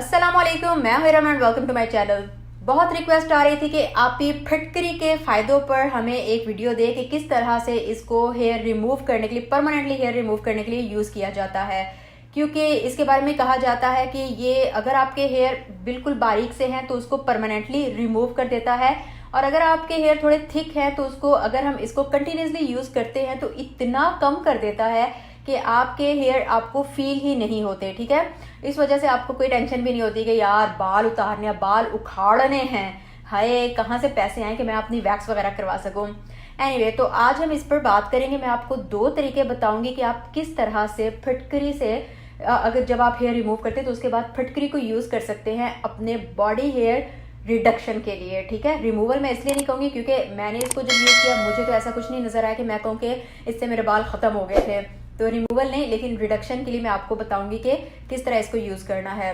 अस्सलामुअलैकुम, मैं हूं Raman. Welcome to my channel. बहुत रिक्वेस्ट आ रही थी कि आप ये फिटकरी के फ़ायदों पर हमें एक वीडियो दे कि किस तरह से इसको हेयर रिमूव करने के लिए, परमानेंटली हेयर रिमूव करने के लिए यूज़ किया जाता है। क्योंकि इसके बारे में कहा जाता है कि ये अगर आपके हेयर बिल्कुल बारीक से हैं तो उसको परमानेंटली रिमूव कर देता है, और अगर आपके हेयर थोड़े थिक हैं तो उसको, अगर हम इसको कंटिन्यूसली यूज़ करते हैं तो इतना कम कर देता है कि आपके हेयर आपको फील ही नहीं होते। ठीक है, इस वजह से आपको कोई टेंशन भी नहीं होती कि यार बाल उतारने या बाल उखाड़ने हैं, हाय कहाँ से पैसे आए कि मैं अपनी वैक्स वगैरह करवा सकूं। एनीवे, तो आज हम इस पर बात करेंगे। मैं आपको 2 तरीके बताऊंगी कि आप किस तरह से फिटकरी से, अगर जब आप हेयर रिमूव करते हैं तो उसके बाद फिटकरी को यूज़ कर सकते हैं अपने बॉडी हेयर रिडक्शन के लिए। ठीक है, रिमूवल मैं इसलिए नहीं कहूँगी क्योंकि मैंने इसको जब यूज़ किया मुझे तो ऐसा कुछ नहीं नज़र आया कि मैं कहूँ कि इससे मेरे बाल ख़त्म हो गए थे। तो रिमूवल नहीं, लेकिन रिडक्शन के लिए मैं आपको बताऊंगी कि किस तरह इसको यूज़ करना है।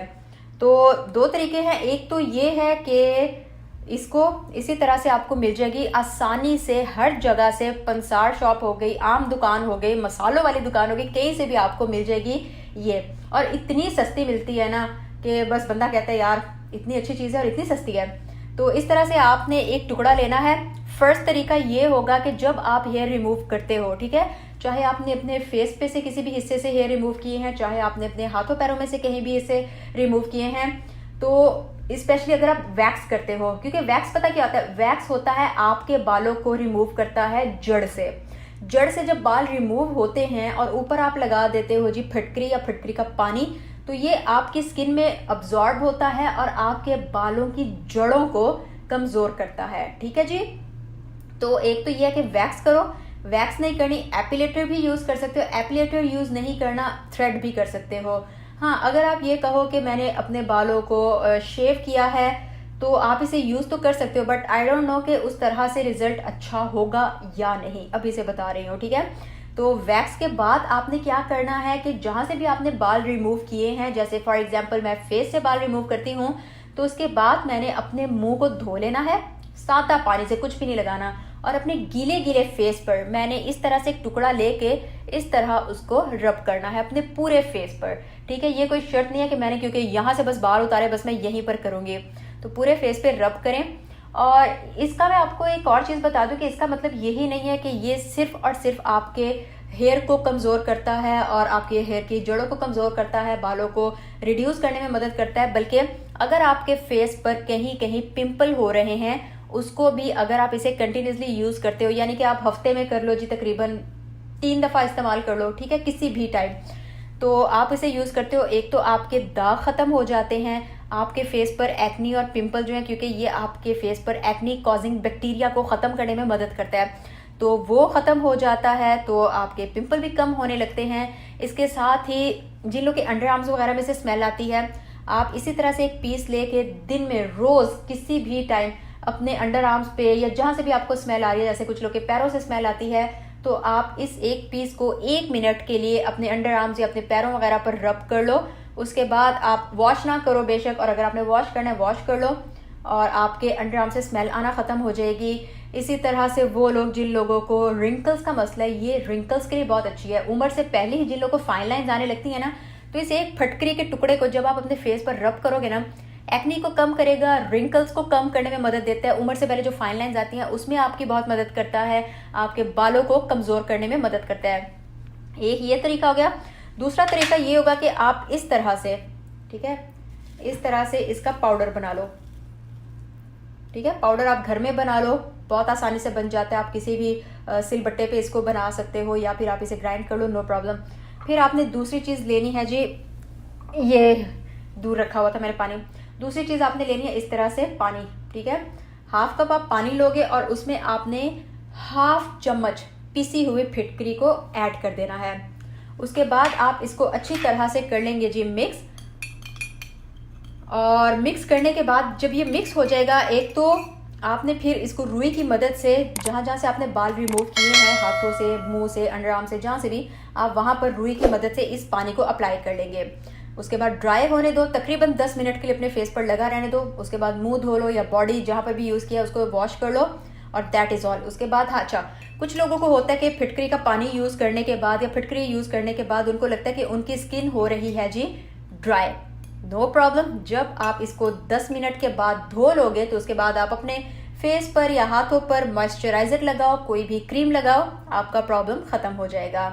तो 2 तरीके हैं। एक तो ये है कि इसको इसी तरह से आपको मिल जाएगी आसानी से हर जगह से, पंसार शॉप हो गई, आम दुकान हो गई, मसालों वाली दुकान हो गई, कहीं से भी आपको मिल जाएगी ये। और इतनी सस्ती मिलती है ना कि बस बंदा कहता है यार इतनी अच्छी चीज़ है और इतनी सस्ती है। तो इस तरह से आपने एक टुकड़ा लेना है। फर्स्ट तरीका ये होगा कि जब आप हेयर रिमूव करते हो, ठीक है, चाहे आपने अपने फेस पे से किसी भी हिस्से से हेयर रिमूव किए हैं, चाहे आपने अपने हाथों पैरों में से कहीं भी इसे रिमूव किए हैं, तो स्पेशली अगर आप वैक्स करते हो, क्योंकि वैक्स पता क्या होता है, वैक्स होता है आपके बालों को रिमूव करता है जड़ से। जड़ से जब बाल रिमूव होते हैं और ऊपर आप लगा देते हो जी फिटकरी या फिटकरी का पानी, तो ये आपकी स्किन में अब्जॉर्ब होता है और आपके बालों की जड़ों को कमज़ोर करता है। ठीक है जी। तो एक तो ये है कि वैक्स करो। वैक्स नहीं करनी, एपिलेटर भी यूज़ कर सकते हो। एपिलेटर यूज़ नहीं करना, थ्रेड भी कर सकते हो। हाँ, अगर आप ये कहो कि मैंने अपने बालों को शेव किया है तो आप इसे यूज़ तो कर सकते हो, बट आई डोंट नो कि उस तरह से रिजल्ट अच्छा होगा या नहीं, अभी से बता रही हूँ। ठीक है, तो वैक्स के बाद आपने क्या करना है कि जहाँ से भी आपने बाल रिमूव किए हैं, जैसे फॉर एग्जांपल मैं फेस से बाल रिमूव करती हूँ, तो उसके बाद मैंने अपने मुंह को धो लेना है सादा पानी से, कुछ भी नहीं लगाना, और अपने गीले गीले फेस पर मैंने इस तरह से एक टुकड़ा लेके इस तरह उसको रब करना है अपने पूरे फेस पर। ठीक है, ये कोई शर्त नहीं है कि मैंने क्योंकि यहाँ से बस बाल उतारे बस मैं यहीं पर करूँगी, तो पूरे फेस पे रब करें। और इसका मैं आपको एक और चीज़ बता दूं कि इसका मतलब यही नहीं है कि ये सिर्फ और सिर्फ आपके हेयर को कमज़ोर करता है और आपके हेयर की जड़ों को कमज़ोर करता है, बालों को रिड्यूस करने में मदद करता है, बल्कि अगर आपके फेस पर कहीं कहीं पिंपल हो रहे हैं उसको भी अगर आप इसे कंटिन्यूसली यूज़ करते हो, यानी कि आप हफ्ते में कर लो जी, तकरीबन 3 दफ़ा इस्तेमाल कर लो, ठीक है, किसी भी टाइम, तो आप इसे यूज़ करते हो, एक तो आपके दाग ख़त्म हो जाते हैं, आपके फेस पर एक्नी और पिंपल जो है, क्योंकि ये आपके फेस पर एक्नी कॉजिंग बैक्टीरिया को ख़त्म करने में मदद करता है, तो वो ख़त्म हो जाता है, तो आपके पिंपल भी कम होने लगते हैं। इसके साथ ही जिन लोग के अंडर आर्म्स वगैरह में से स्मेल आती है, आप इसी तरह से एक पीस लेके दिन में रोज़ किसी भी टाइम अपने अंडर आर्म्स पे या जहाँ से भी आपको स्मेल आ रही है, जैसे कुछ लोग के पैरों से स्मेल आती है, तो आप इस एक पीस को 1 मिनट के लिए अपने अंडर आर्म्स या अपने पैरों वगैरह पर रब कर लो। उसके बाद आप वॉश ना करो बेशक, और अगर आपने वॉश करना है वॉश कर लो, और आपके अंडर आर्म से स्मेल आना ख़त्म हो जाएगी। इसी तरह से वो लोग जिन लोगों को रिंकल्स का मसला है, ये रिंकल्स के लिए बहुत अच्छी है। उम्र से पहले ही जिन लोगों को फाइन लाइन्स आने लगती है ना, तो इस एक फटकरी के टुकड़े को जब आप अपने फेस पर रब करोगे ना, एक्नी को कम करेगा, रिंकल्स को कम करने में मदद देता है, उम्र से पहले जो फाइन लाइन्स आती हैं उसमें आपकी बहुत मदद करता है, आपके बालों को कमज़ोर करने में मदद करता है। एक ये तरीका हो गया। दूसरा तरीका ये होगा कि आप इस तरह से, ठीक है, इस तरह से इसका पाउडर बना लो। ठीक है, पाउडर आप घर में बना लो, बहुत आसानी से बन जाता है। आप किसी भी सिलबट्टे पे इसको बना सकते हो या फिर आप इसे ग्राइंड कर लो, नो प्रॉब्लम। फिर आपने दूसरी चीज़ लेनी है जी, ये दूर रखा हुआ था मैंने पानी। दूसरी चीज़ आपने लेनी है इस तरह से पानी। ठीक है, 1/2 कप आप पानी लोगे और उसमें आपने 1/2 चम्मच पिसी हुई फिटकरी को ऐड कर देना है। उसके बाद आप इसको अच्छी तरह से कर लेंगे जी मिक्स। और मिक्स करने के बाद जब ये मिक्स हो जाएगा, एक तो आपने फिर इसको रुई की मदद से जहाँ जहाँ से आपने बाल रिमूव किए हैं, हाथों से, मुंह से, अंडर आर्म से, जहाँ से भी, आप वहाँ पर रुई की मदद से इस पानी को अप्लाई कर लेंगे। उसके बाद ड्राई होने दो, तकरीबन 10 मिनट के लिए अपने फेस पर लगा रहने दो। उसके बाद मुंह धो लो या बॉडी जहाँ पर भी यूज़ किया उसको वॉश कर लो, और दैट इज़ ऑल। उसके बाद हाँ, अच्छा, कुछ लोगों को होता है कि फिटकरी का पानी यूज़ करने के बाद या फिटकरी यूज़ करने के बाद उनको लगता है कि उनकी स्किन हो रही है जी ड्राई। No problem. जब आप इसको 10 मिनट के बाद धो लोगे तो उसके बाद आप अपने फेस पर या हाथों पर मॉइस्चराइजर लगाओ, कोई भी क्रीम लगाओ, आपका प्रॉब्लम खत्म हो जाएगा।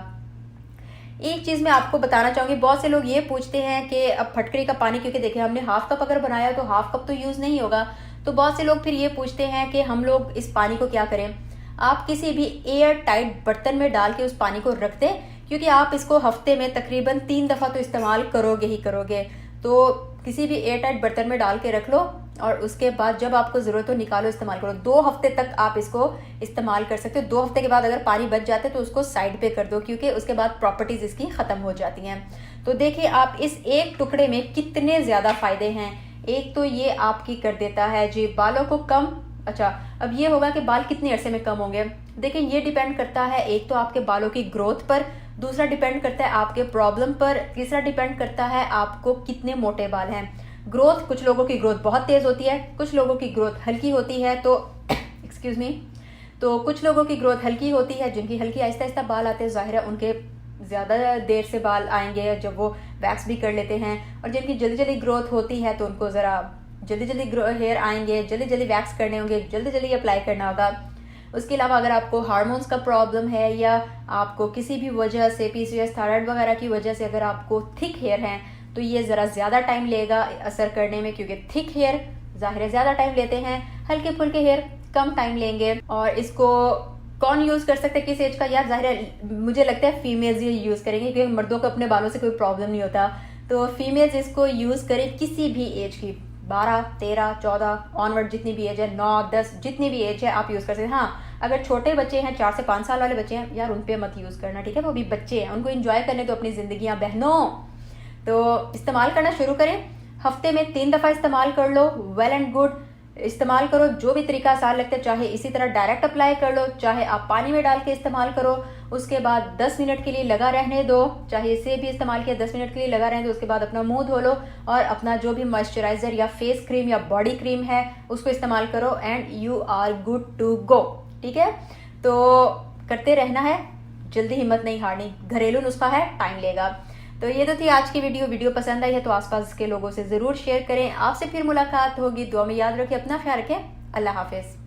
एक चीज मैं आपको बताना चाहूंगी, बहुत से लोग ये पूछते हैं कि अब फटकरी का पानी, क्योंकि देखिए हमने हाफ कप अगर बनाया तो हाफ कप तो यूज नहीं होगा, तो बहुत से लोग फिर ये पूछते हैं कि हम लोग इस पानी को क्या करें। आप किसी भी एयर टाइट बर्तन में डाल के उस पानी को रख दें, क्योंकि आप इसको हफ्ते में तकरीबन 3 दफा तो इस्तेमाल करोगे ही करोगे। तो किसी भी एयर टाइट बर्तन में डाल के रख लो और उसके बाद जब आपको जरूरत हो निकालो, इस्तेमाल करो। 2 हफ्ते तक आप इसको इस्तेमाल कर सकते हो। 2 हफ्ते के बाद अगर पानी बच जाते तो उसको साइड पे कर दो, क्योंकि उसके बाद प्रॉपर्टीज इसकी खत्म हो जाती हैं। तो देखिए आप इस एक टुकड़े में कितने ज्यादा फायदे हैं। एक तो ये आपकी कर देता है जी बालों को कम। अच्छा, अब ये होगा कि बाल कितने अरसे में कम होंगे। देखिए ये डिपेंड करता है एक तो आपके बालों की ग्रोथ पर, दूसरा डिपेंड करता है आपके प्रॉब्लम पर, तीसरा डिपेंड करता है आपको कितने मोटे बाल हैं। ग्रोथ, कुछ लोगों की ग्रोथ बहुत तेज होती है, कुछ लोगों की ग्रोथ हल्की होती है। तो एक्सक्यूज मी, तो कुछ लोगों की ग्रोथ हल्की होती है, जिनकी हल्की आहिस्ता आहिस्ता बाल आते हैं, जाहिर है उनके ज़्यादा देर से बाल आएंगे जब वो वैक्स भी कर लेते हैं। और जिनकी जल्दी जल्दी ग्रोथ होती है तो उनको ज़रा जल्दी जल्दी हेयर आएंगे, जल्दी जल्दी वैक्स करने होंगे, जल्दी जल्दी अप्लाई करना होगा। उसके अलावा अगर आपको हार्मोन्स का प्रॉब्लम है या आपको किसी भी वजह से PCOS थायराइड वगैरह की वजह से अगर आपको थिक हेयर हैं तो ये ज़रा ज़्यादा टाइम लेगा असर करने में, क्योंकि थिक हेयर ज़ाहिर है ज़्यादा टाइम लेते हैं, हल्के फुल्के हेयर कम टाइम लेंगे। और इसको कौन यूज़ कर सकते हैं, किस एज का? यार जाहिर है मुझे लगता है फीमेल्स ये यूज़ करेंगे, क्योंकि मर्दों को अपने बालों से कोई प्रॉब्लम नहीं होता। तो फीमेल्स इसको यूज़ करें किसी भी एज की, 12, 13, 14 ऑनवर्ड, जितनी भी एज है, 9, 10, जितनी भी एज है आप यूज़ कर सकते हैं। हाँ, अगर छोटे बच्चे हैं, 4 से 5 साल वाले बच्चे हैं, यार उन पे मत यूज़ करना, ठीक है? वो भी बच्चे हैं, उनको एंजॉय करने तो अपनी ज़िंदगियाँ बहनों। तो इस्तेमाल करना शुरू करें, हफ्ते में 3 दफ़ा इस्तेमाल कर लो, वेल एंड गुड। इस्तेमाल करो, जो भी तरीका आसान लगता है, चाहे इसी तरह डायरेक्ट अप्लाई कर लो, चाहे आप पानी में डाल के इस्तेमाल करो, उसके बाद 10 मिनट के लिए लगा रहने दो, चाहे इसे भी इस्तेमाल किया 10 मिनट के लिए लगा रहने दो, उसके बाद अपना मुंह धो लो और अपना जो भी मॉइस्चराइजर या फेस क्रीम या बॉडी क्रीम है उसको इस्तेमाल करो and you are good to go. ठीक है, तो करते रहना है, जल्दी हिम्मत नहीं हारनी, घरेलू नुस्खा है, टाइम लेगा। तो ये तो थी आज की वीडियो पसंद आई है तो आसपास के लोगों से ज़रूर शेयर करें। आपसे फिर मुलाकात होगी, दुआ में याद रखें, अपना ख्याल रखें, अल्लाह हाफिज़।